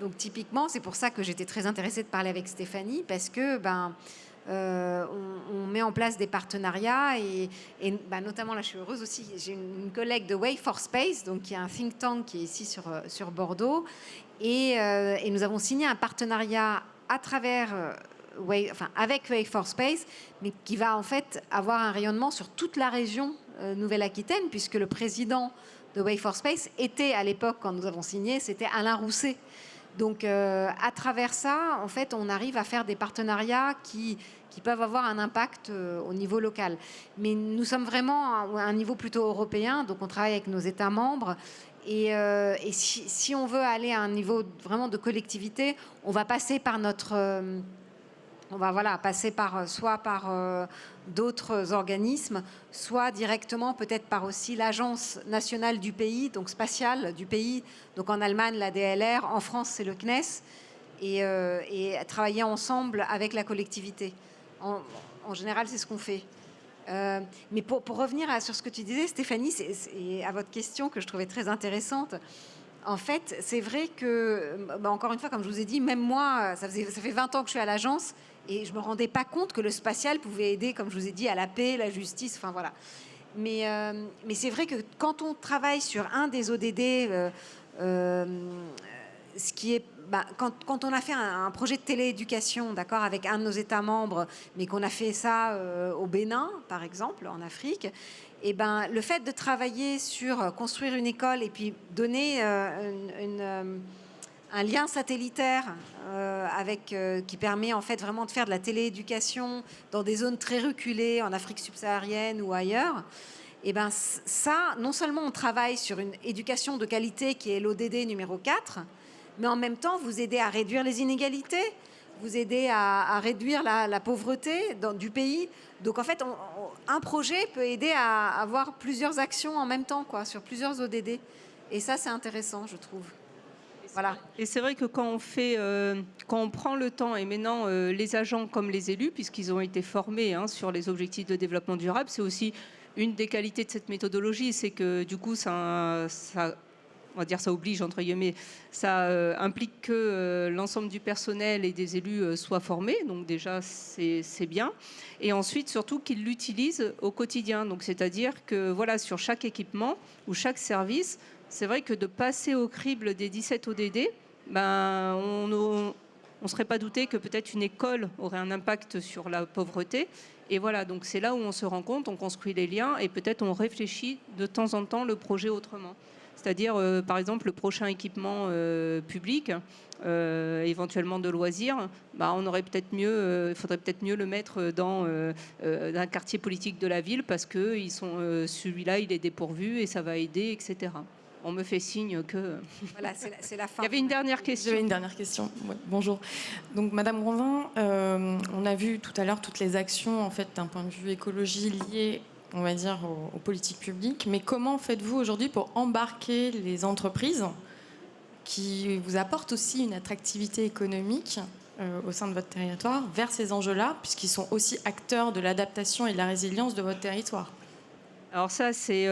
Donc typiquement, c'est pour ça que j'étais très intéressée de parler avec Stéphanie, parce que on met en place des partenariats et notamment là, je suis heureuse aussi. J'ai une collègue de Way for Space, donc qui est un think tank qui est ici sur Bordeaux, et nous avons signé un partenariat à travers avec Way for Space, mais qui va en fait avoir un rayonnement sur toute la région Nouvelle-Aquitaine, puisque le président de Way for Space était à l'époque, quand nous avons signé, c'était Alain Rousset. Donc à travers ça, en fait, on arrive à faire des partenariats qui peuvent avoir un impact au niveau local. Mais nous sommes vraiment à un niveau plutôt européen, donc on travaille avec nos États membres. Et si on veut aller à un niveau vraiment de collectivité, on va passer par soit par d'autres organismes, soit directement peut-être par aussi l'agence nationale du pays, donc spatiale du pays. Donc en Allemagne, la DLR, en France, c'est le CNES, et travailler ensemble avec la collectivité. En général, c'est ce qu'on fait. Mais pour revenir sur ce que tu disais, Stéphanie, et à votre question que je trouvais très intéressante, en fait, c'est vrai que, encore une fois, comme je vous ai dit, même moi, ça fait 20 ans que je suis à l'agence et je ne me rendais pas compte que le spatial pouvait aider, comme je vous ai dit, à la paix, la justice, enfin voilà. Mais c'est vrai que quand on travaille sur un des ODD, ce qui est... quand on a fait un projet de télééducation, d'accord, avec un de nos États membres, mais qu'on a fait ça au Bénin, par exemple, en Afrique, et le fait de travailler sur construire une école et puis donner un lien satellitaire qui permet en fait vraiment de faire de la télééducation dans des zones très reculées, en Afrique subsaharienne ou ailleurs, et ça, non seulement on travaille sur une éducation de qualité qui est l'ODD numéro 4, mais en même temps, vous aidez à réduire les inégalités, vous aidez à réduire la pauvreté du pays. Donc en fait, un projet peut aider à avoir plusieurs actions en même temps, sur plusieurs ODD. Et ça, c'est intéressant, je trouve. Voilà. Et c'est vrai que quand on prend le temps, et maintenant les agents comme les élus, puisqu'ils ont été formés sur les objectifs de développement durable, c'est aussi une des qualités de cette méthodologie, c'est que du coup, ça on va dire ça oblige entre guillemets, ça implique que l'ensemble du personnel et des élus soient formés, donc déjà c'est bien. Et ensuite surtout qu'ils l'utilisent au quotidien, donc c'est-à-dire que voilà, sur chaque équipement ou chaque service, c'est vrai que de passer au crible des 17 ODD, ben, on ne serait pas douté que peut-être une école aurait un impact sur la pauvreté. Et voilà, donc c'est là où on se rend compte, on construit les liens et peut-être on réfléchit de temps en temps le projet autrement. C'est-à-dire, par exemple, le prochain équipement public, éventuellement de loisirs, bah, on aurait peut-être mieux, il faudrait peut-être mieux le mettre dans un quartier politique de la ville parce que celui-là, il est dépourvu et ça va aider, etc. On me fait signe que... Voilà, c'est la fin. Il y avait une dernière question. J'avais une dernière question. Ouais, bonjour. Donc, Madame Grandin, on a vu tout à l'heure toutes les actions, en fait, d'un point de vue écologie liées, on va dire, aux politiques publiques. Mais comment faites-vous aujourd'hui pour embarquer les entreprises qui vous apportent aussi une attractivité économique au sein de votre territoire vers ces enjeux-là, puisqu'ils sont aussi acteurs de l'adaptation et de la résilience de votre territoire? Alors ça, c'est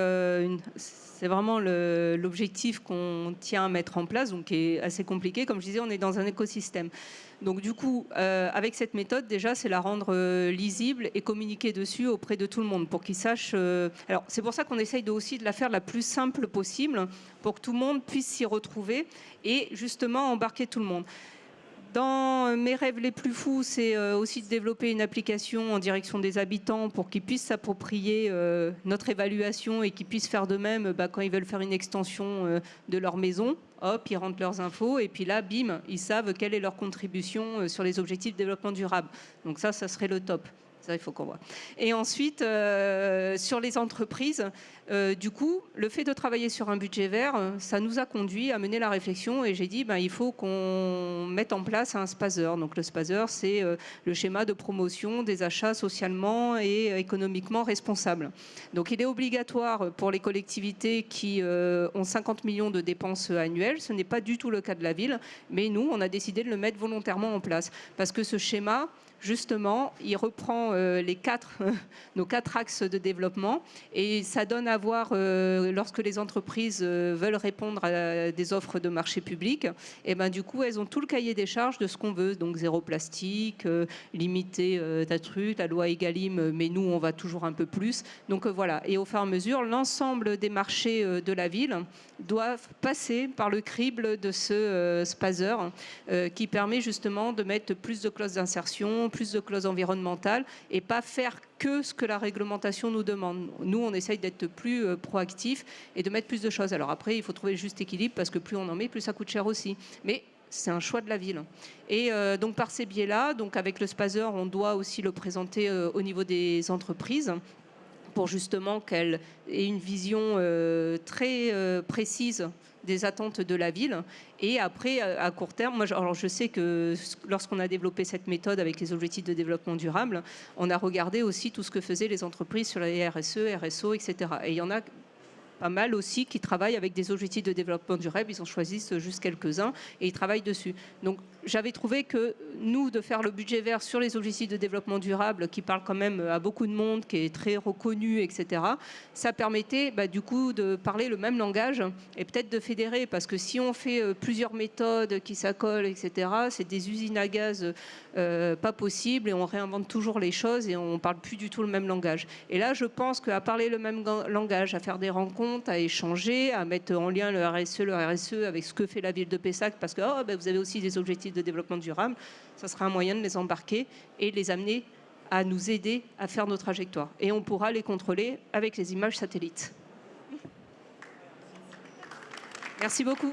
vraiment l'objectif qu'on tient à mettre en place, donc qui est assez compliqué. Comme je disais, on est dans un écosystème. Donc du coup, avec cette méthode, déjà, c'est la rendre lisible et communiquer dessus auprès de tout le monde pour qu'ils sachent... Alors c'est pour ça qu'on essaye aussi de la faire la plus simple possible pour que tout le monde puisse s'y retrouver et justement embarquer tout le monde. Dans mes rêves les plus fous, c'est aussi de développer une application en direction des habitants pour qu'ils puissent s'approprier notre évaluation et qu'ils puissent faire de même quand ils veulent faire une extension de leur maison. Hop, ils rentrent leurs infos et puis là, bim, ils savent quelle est leur contribution sur les objectifs de développement durable. Donc ça serait le top. Ça, il faut qu'on voit. Et ensuite, sur les entreprises, du coup, le fait de travailler sur un budget vert, ça nous a conduit à mener la réflexion et j'ai dit, il faut qu'on mette en place un SPASER. Donc le SPASER, c'est le schéma de promotion des achats socialement et économiquement responsables. Donc il est obligatoire pour les collectivités qui ont 50 millions de dépenses annuelles. Ce n'est pas du tout le cas de la ville, mais nous, on a décidé de le mettre volontairement en place parce que ce schéma, justement, il reprend nos 4 axes de développement et ça donne à voir lorsque les entreprises veulent répondre à des offres de marché public, et du coup, elles ont tout le cahier des charges de ce qu'on veut, donc zéro plastique, limiter la loi Egalim, mais nous, on va toujours un peu plus. Donc voilà, et au fur et à mesure, l'ensemble des marchés de la ville doivent passer par le crible de ce SPASER qui permet justement de mettre plus de clauses d'insertion, plus de clauses environnementales et pas faire que ce que la réglementation nous demande. Nous, on essaye d'être plus proactifs et de mettre plus de choses. Alors après, il faut trouver le juste équilibre parce que plus on en met, plus ça coûte cher aussi. Mais c'est un choix de la ville. Et donc par ces biais-là, donc avec le SPASER, on doit aussi le présenter au niveau des entreprises pour justement qu'elles aient une vision très précise des attentes de la ville. Et après, à court terme, je sais que lorsqu'on a développé cette méthode avec les objectifs de développement durable, on a regardé aussi tout ce que faisaient les entreprises sur les RSE, RSO, etc. Et il y en a pas mal aussi qui travaillent avec des objectifs de développement durable. Ils en choisissent juste quelques-uns et ils travaillent dessus. Donc j'avais trouvé que nous, de faire le budget vert sur les objectifs de développement durable, qui parle quand même à beaucoup de monde, qui est très reconnu, etc., ça permettait du coup de parler le même langage et peut-être de fédérer. Parce que si on fait plusieurs méthodes qui s'accolent, etc., c'est des usines à gaz pas possibles et on réinvente toujours les choses et on ne parle plus du tout le même langage. Et là, je pense qu'à parler le même langage, à faire des rencontres, à échanger, à mettre en lien le RSE avec ce que fait la ville de Pessac, parce que vous avez aussi des objectifs de développement durable, ça sera un moyen de les embarquer et de les amener à nous aider à faire nos trajectoires. Et on pourra les contrôler avec les images satellites. Merci beaucoup.